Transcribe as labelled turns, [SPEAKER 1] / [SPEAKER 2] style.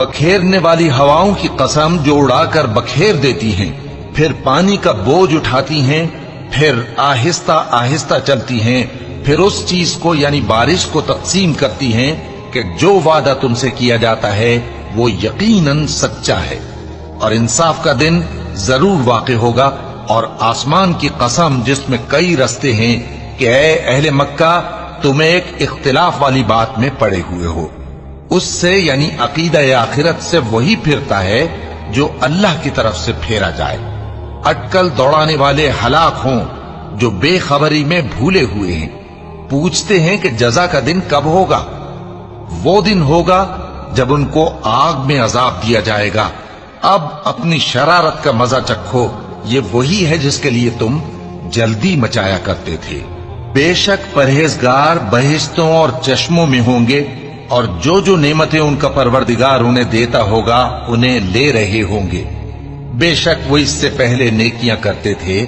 [SPEAKER 1] बखेरने वाली हवाओं की कसम जो उड़ाकर बखेर देती हैं, फिर पानी का बोझ उठाती हैं, फिर आहिस्ता आहिस्ता चलती हैं, फिर उस चीज को यानी बारिश को तकसीम करती हैं कि जो वादा तुमसे किया जाता है वो यकीनन सच्चा है और इंसाफ का दिन जरूर वाक़ होगा। और आसमान की कसम जिसमें कई रस्ते हैं कि ऐ अहले मक्का, तुम एक इख्तिलाफ वाली बात में पड़े हुए हो, उससे यानी अकीदा आखिरत से वही फिरता है जो अल्लाह की तरफ से फेरा जाए। अटकल दौड़ाने वाले हलाक हों जो बेखबरी में भूले हुए हैं। पूछते हैं कि जजा का दिन कब होगा? वो दिन होगा जब उनको आग में अजाब दिया जाएगा। अब अपनी शरारत का मजा चखो, ये वही है जिसके लिए तुम जल्दी मचाया करते थे। बेशक परहेजगार बहिश्तों और चश्मों में होंगे और जो जो नेमतें उनका परवरदिगार उन्हें देता होगा उन्हें ले रहे होंगे। बेशक वो इससे पहले नेकियां करते थे